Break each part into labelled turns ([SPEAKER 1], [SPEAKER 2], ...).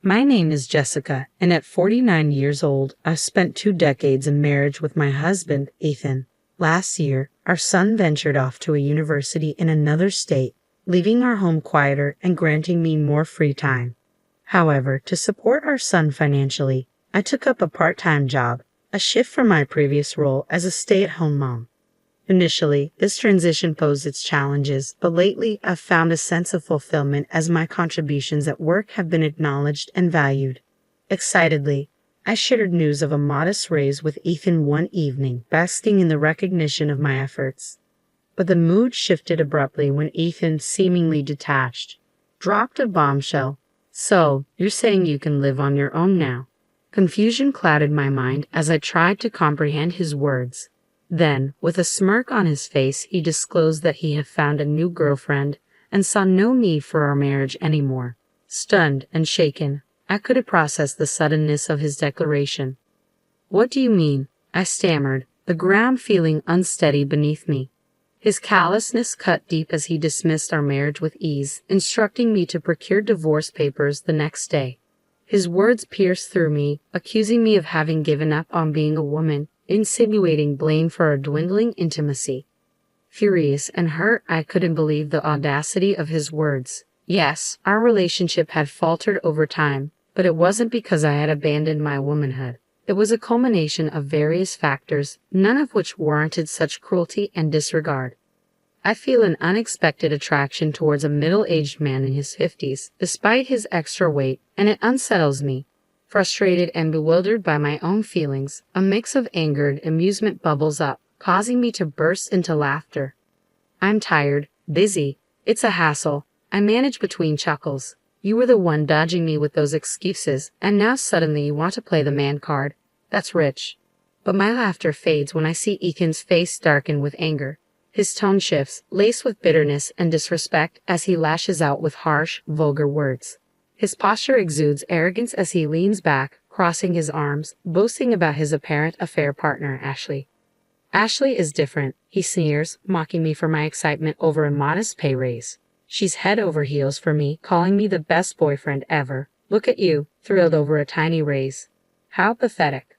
[SPEAKER 1] My name is Jessica, and at 49 years old, I've spent 2 decades in marriage with my husband, Ethan. Last year, our son ventured off to a university in another state, leaving our home quieter and granting me more free time. However, to support our son financially, I took up a part-time job, a shift from my previous role as a stay-at-home mom. Initially, this transition posed its challenges, but lately I've found a sense of fulfillment as my contributions at work have been acknowledged and valued. Excitedly, I shared news of a modest raise with Ethan one evening, basking in the recognition of my efforts. But the mood shifted abruptly when Ethan, seemingly detached, dropped a bombshell. "So, you're saying you can live on your own now?" Confusion clouded my mind as I tried to comprehend his words. Then, with a smirk on his face, he disclosed that he had found a new girlfriend and saw no need for our marriage anymore. Stunned and shaken, I couldn't process the suddenness of his declaration. "What do you mean?" I stammered, the ground feeling unsteady beneath me. His callousness cut deep as he dismissed our marriage with ease, instructing me to procure divorce papers the next day. His words pierced through me, accusing me of having given up on being a woman, insinuating blame for our dwindling intimacy. Furious and hurt, I couldn't believe the audacity of his words. Yes, our relationship had faltered over time, but it wasn't because I had abandoned my womanhood. It was a culmination of various factors, none of which warranted such cruelty and disregard. I feel an unexpected attraction towards a middle-aged man in his 50s, despite his extra weight, and it unsettles me. Frustrated and bewildered by my own feelings, a mix of anger and amusement bubbles up, causing me to burst into laughter. "I'm tired, busy. It's a hassle," I manage between chuckles. "You were the one dodging me with those excuses, and now suddenly you want to play the man card. That's rich." But my laughter fades when I see Ethan's face darken with anger. His tone shifts, laced with bitterness and disrespect, as he lashes out with harsh, vulgar words. His posture exudes arrogance as he leans back, crossing his arms, boasting about his apparent affair partner, Ashley. "Ashley is different," he sneers, mocking me for my excitement over a modest pay raise. "She's head over heels for me, calling me the best boyfriend ever. Look at you, thrilled over a tiny raise. How pathetic."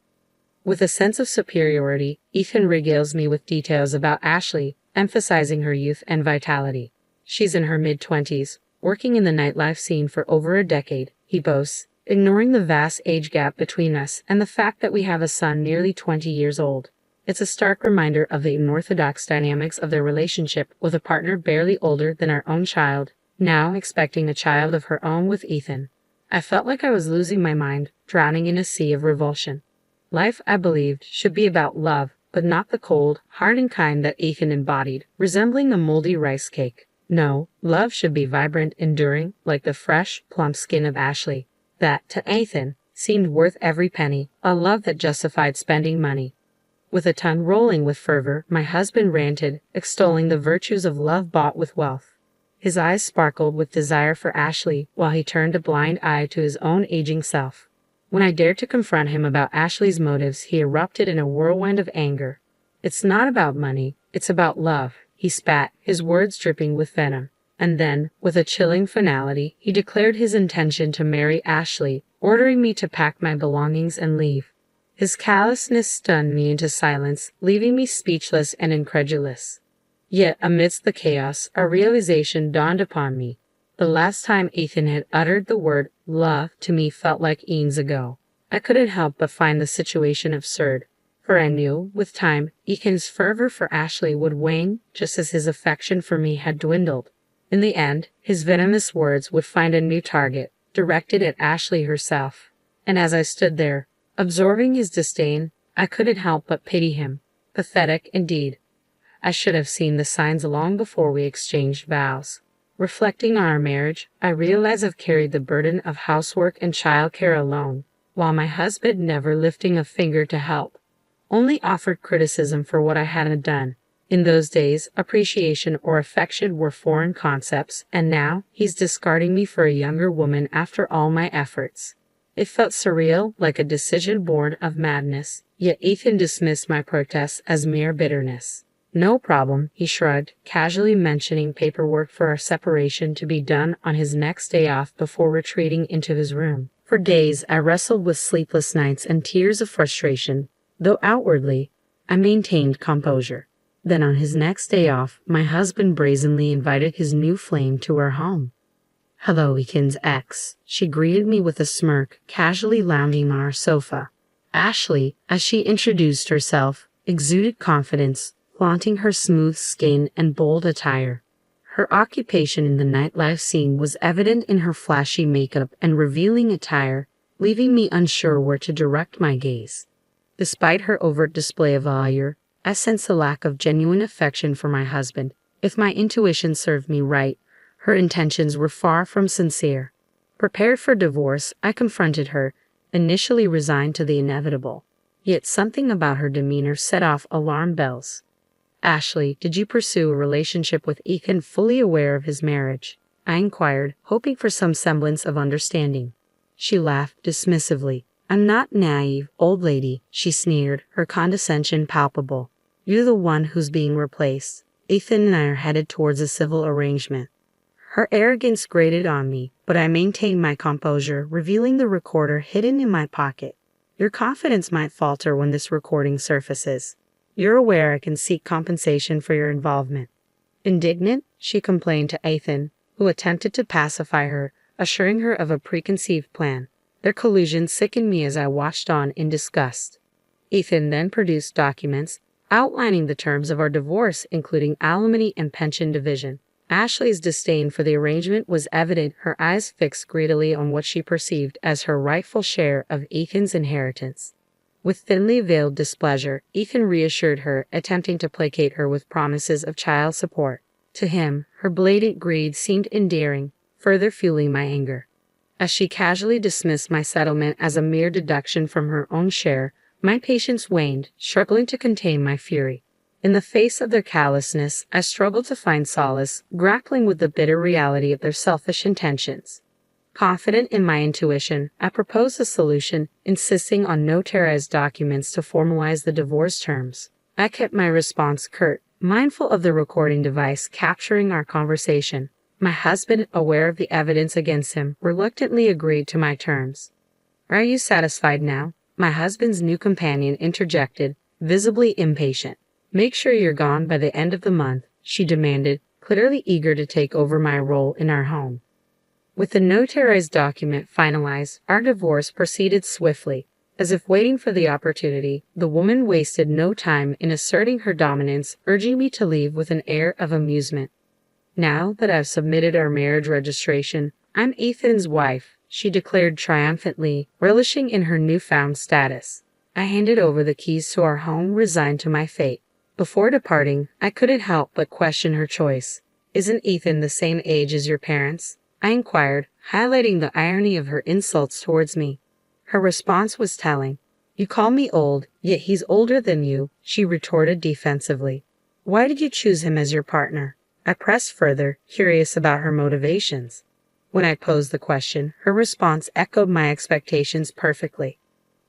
[SPEAKER 1] With a sense of superiority, Ethan regales me with details about Ashley, emphasizing her youth and vitality. "She's in her mid-20s, working in the nightlife scene for over a decade," he boasts, ignoring the vast age gap between us and the fact that we have a son nearly 20 years old. It's a stark reminder of the unorthodox dynamics of their relationship, with a partner barely older than our own child, now expecting a child of her own with Ethan. I felt like I was losing my mind, drowning in a sea of revulsion. Life, I believed, should be about love, but not the cold, hardened kind that Ethan embodied, resembling a moldy rice cake. No, love should be vibrant, enduring, like the fresh, plump skin of Ashley. That, to Ethan, seemed worth every penny, a love that justified spending money. With a tongue rolling with fervor, my husband ranted, extolling the virtues of love bought with wealth. His eyes sparkled with desire for Ashley, while he turned a blind eye to his own aging self. When I dared to confront him about Ashley's motives, he erupted in a whirlwind of anger. "It's not about money, it's about love," he spat, his words dripping with venom. And then, with a chilling finality, he declared his intention to marry Ashley, ordering me to pack my belongings and leave. His callousness stunned me into silence, leaving me speechless and incredulous. Yet, amidst the chaos, a realization dawned upon me. The last time Ethan had uttered the word love to me felt like eons ago. I couldn't help but find the situation absurd, for I knew, with time, Ethan's fervor for Ashley would wane, just as his affection for me had dwindled. In the end, his venomous words would find a new target, directed at Ashley herself. And as I stood there, absorbing his disdain, I couldn't help but pity him. Pathetic indeed. I should have seen the signs long before we exchanged vows. Reflecting on our marriage, I realize I've carried the burden of housework and childcare alone, while my husband never lifting a finger to help, only offered criticism for what I hadn't done. In those days, appreciation or affection were foreign concepts, and now he's discarding me for a younger woman after all my efforts. It felt surreal, like a decision born of madness, yet Ethan dismissed my protests as mere bitterness. "No problem," he shrugged, casually mentioning paperwork for our separation to be done on his next day off before retreating into his room. For days, I wrestled with sleepless nights and tears of frustration, though outwardly, I maintained composure. Then on his next day off, my husband brazenly invited his new flame to our home. "Hello, Ethan's ex," she greeted me with a smirk, casually lounging on our sofa. Ashley, as she introduced herself, exuded confidence, flaunting her smooth skin and bold attire. Her occupation in the nightlife scene was evident in her flashy makeup and revealing attire, leaving me unsure where to direct my gaze. Despite her overt display of allure, I sensed a lack of genuine affection for my husband. If my intuition served me right, her intentions were far from sincere. Prepared for divorce, I confronted her, initially resigned to the inevitable. Yet something about her demeanor set off alarm bells. "Ashley, did you pursue a relationship with Ethan fully aware of his marriage?" I inquired, hoping for some semblance of understanding. She laughed dismissively. "I'm not naive, old lady," she sneered, her condescension palpable. "You're the one who's being replaced. Ethan and I are headed towards a civil arrangement." Her arrogance grated on me, but I maintained my composure, revealing the recorder hidden in my pocket. "Your confidence might falter when this recording surfaces. You're aware I can seek compensation for your involvement." Indignant, she complained to Ethan, who attempted to pacify her, assuring her of a preconceived plan. Their collusion sickened me as I watched on in disgust. Ethan then produced documents outlining the terms of our divorce, including alimony and pension division. Ashley's disdain for the arrangement was evident, her eyes fixed greedily on what she perceived as her rightful share of Ethan's inheritance. With thinly veiled displeasure, Ethan reassured her, attempting to placate her with promises of child support. To him, her blatant greed seemed endearing, further fueling my anger. As she casually dismissed my settlement as a mere deduction from her own share, my patience waned, struggling to contain my fury. In the face of their callousness, I struggled to find solace, grappling with the bitter reality of their selfish intentions. Confident in my intuition, I proposed a solution, insisting on notarized documents to formalize the divorce terms. I kept my response curt, mindful of the recording device capturing our conversation. My husband, aware of the evidence against him, reluctantly agreed to my terms. "Are you satisfied now?" my husband's new companion interjected, visibly impatient. "Make sure you're gone by the end of the month," she demanded, clearly eager to take over my role in our home. With the notarized document finalized, our divorce proceeded swiftly. As if waiting for the opportunity, the woman wasted no time in asserting her dominance, urging me to leave with an air of amusement. "Now that I've submitted our marriage registration, I'm Ethan's wife," she declared triumphantly, relishing in her newfound status. I handed over the keys to our home, resigned to my fate. Before departing, I couldn't help but question her choice. "Isn't Ethan the same age as your parents?" I inquired, highlighting the irony of her insults towards me. Her response was telling. "You call me old, yet he's older than you," she retorted defensively. "Why did you choose him as your partner?" I pressed further, curious about her motivations. When I posed the question, her response echoed my expectations perfectly.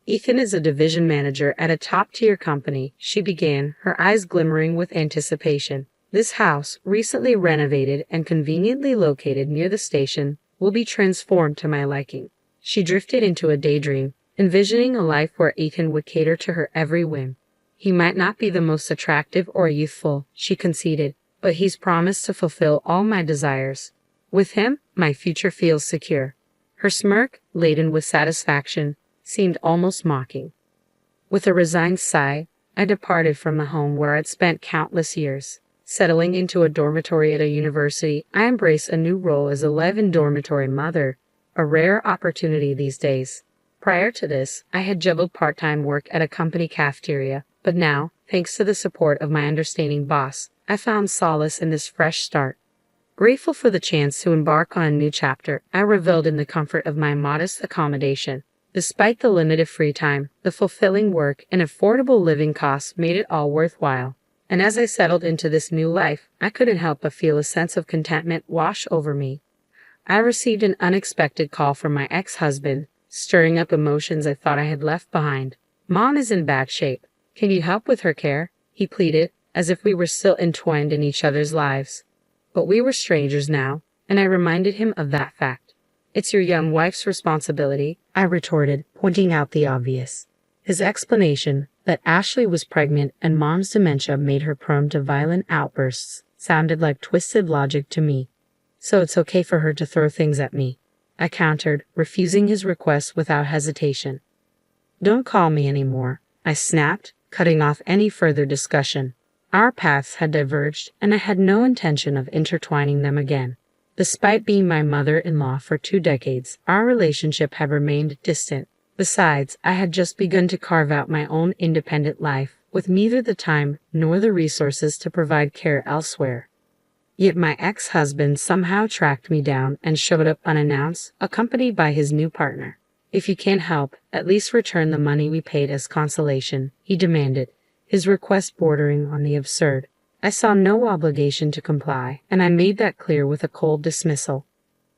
[SPEAKER 1] "Ethan is a division manager at a top-tier company," she began, her eyes glimmering with anticipation. "This house, recently renovated and conveniently located near the station, will be transformed to my liking." She drifted into a daydream, envisioning a life where Ethan would cater to her every whim. "He might not be the most attractive or youthful," she conceded, "but he's promised to fulfill all my desires. With him, my future feels secure." Her smirk, laden with satisfaction, seemed almost mocking. With a resigned sigh, I departed from the home where I'd spent countless years. Settling into a dormitory at a university, I embraced a new role as a live-in dormitory mother, a rare opportunity these days. Prior to this, I had juggled part-time work at a company cafeteria, but now, thanks to the support of my understanding boss, I found solace in this fresh start. Grateful for the chance to embark on a new chapter, I reveled in the comfort of my modest accommodation. Despite the limited free time, the fulfilling work, and affordable living costs made it all worthwhile. And as I settled into this new life, I couldn't help but feel a sense of contentment wash over me. I received an unexpected call from my ex-husband, stirring up emotions I thought I had left behind. "Mom is in bad shape. Can you help with her care?" he pleaded, as if we were still entwined in each other's lives. But we were strangers now, and I reminded him of that fact. It's your young wife's responsibility, I retorted, pointing out the obvious. His explanation, that Ashley was pregnant and mom's dementia made her prone to violent outbursts, sounded like twisted logic to me. So it's okay for her to throw things at me, I countered, refusing his request without hesitation. Don't call me anymore, I snapped, cutting off any further discussion. Our paths had diverged, and I had no intention of intertwining them again. Despite being my mother-in-law for 2 decades, our relationship had remained distant. Besides, I had just begun to carve out my own independent life, with neither the time nor the resources to provide care elsewhere. Yet my ex-husband somehow tracked me down and showed up unannounced, accompanied by his new partner. If you can't help, at least return the money we paid as consolation, he demanded, his request bordering on the absurd. I saw no obligation to comply, and I made that clear with a cold dismissal.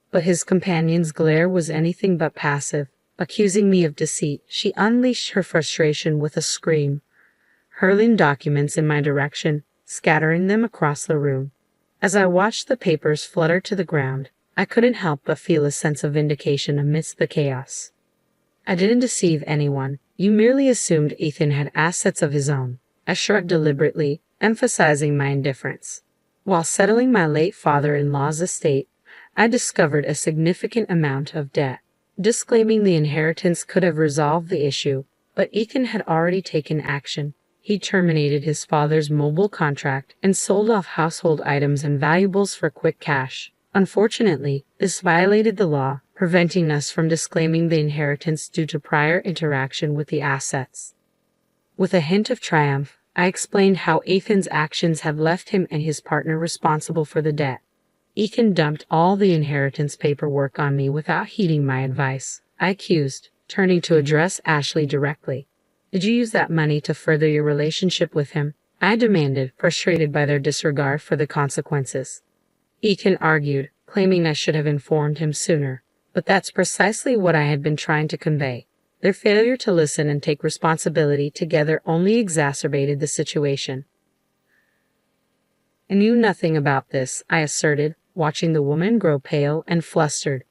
[SPEAKER 1] But his companion's glare was anything but passive. Accusing me of deceit, she unleashed her frustration with a scream, hurling documents in my direction, scattering them across the room. As I watched the papers flutter to the ground, I couldn't help but feel a sense of vindication amidst the chaos. I didn't deceive anyone. You merely assumed Ethan had assets of his own. I shrugged deliberately, emphasizing my indifference. While settling my late father-in-law's estate, I discovered a significant amount of debt. Disclaiming the inheritance could have resolved the issue, but Ethan had already taken action. He terminated his father's mobile contract and sold off household items and valuables for quick cash. Unfortunately, this violated the law, preventing us from disclaiming the inheritance due to prior interaction with the assets. With a hint of triumph, I explained how Ethan's actions had left him and his partner responsible for the debt. Ethan dumped all the inheritance paperwork on me without heeding my advice, I accused, turning to address Ashley directly. Did you use that money to further your relationship with him? I demanded, frustrated by their disregard for the consequences. Ethan argued, claiming I should have informed him sooner. But that's precisely what I had been trying to convey. Their failure to listen and take responsibility together only exacerbated the situation. I knew nothing about this, I asserted, watching the woman grow pale and flustered.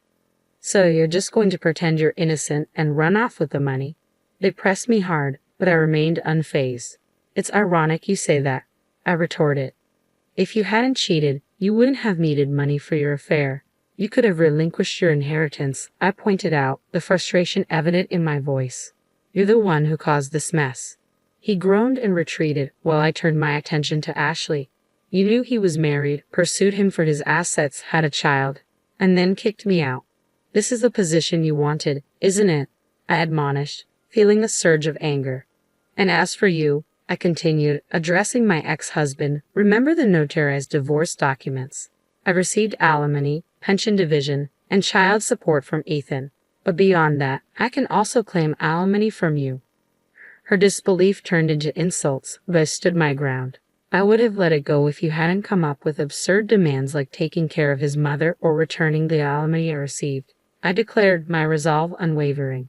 [SPEAKER 1] So you're just going to pretend you're innocent and run off with the money? They pressed me hard, but I remained unfazed. It's ironic you say that, I retorted. If you hadn't cheated, you wouldn't have needed money for your affair. You could have relinquished your inheritance, I pointed out, the frustration evident in my voice. You're the one who caused this mess. He groaned and retreated while I turned my attention to Ashley. You knew he was married, pursued him for his assets, had a child, and then kicked me out. This is the position you wanted, isn't it? I admonished, feeling a surge of anger. And as for you, I continued, addressing my ex-husband, remember the notarized divorce documents. I received alimony, pension division, and child support from Ethan. But beyond that, I can also claim alimony from you. Her disbelief turned into insults, but I stood my ground. I would have let it go if you hadn't come up with absurd demands like taking care of his mother or returning the alimony I received. I declared, my resolve unwavering.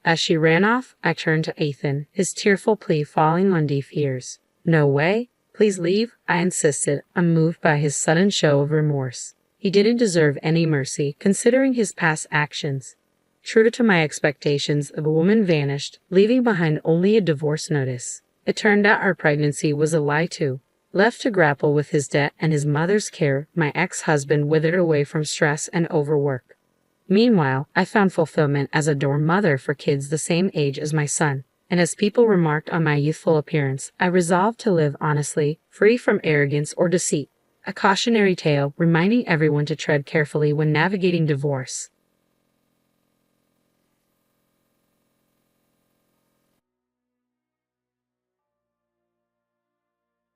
[SPEAKER 1] As she ran off, I turned to Ethan, his tearful plea falling on deaf ears. No way. Please leave, I insisted, unmoved by his sudden show of remorse. He didn't deserve any mercy, considering his past actions. True to my expectations, the woman vanished, leaving behind only a divorce notice. It turned out our pregnancy was a lie too. Left to grapple with his debt and his mother's care, my ex-husband withered away from stress and overwork. Meanwhile, I found fulfillment as a dorm mother for kids the same age as my son, and as people remarked on my youthful appearance, I resolved to live honestly, free from arrogance or deceit. A cautionary tale reminding everyone to tread carefully when navigating divorce.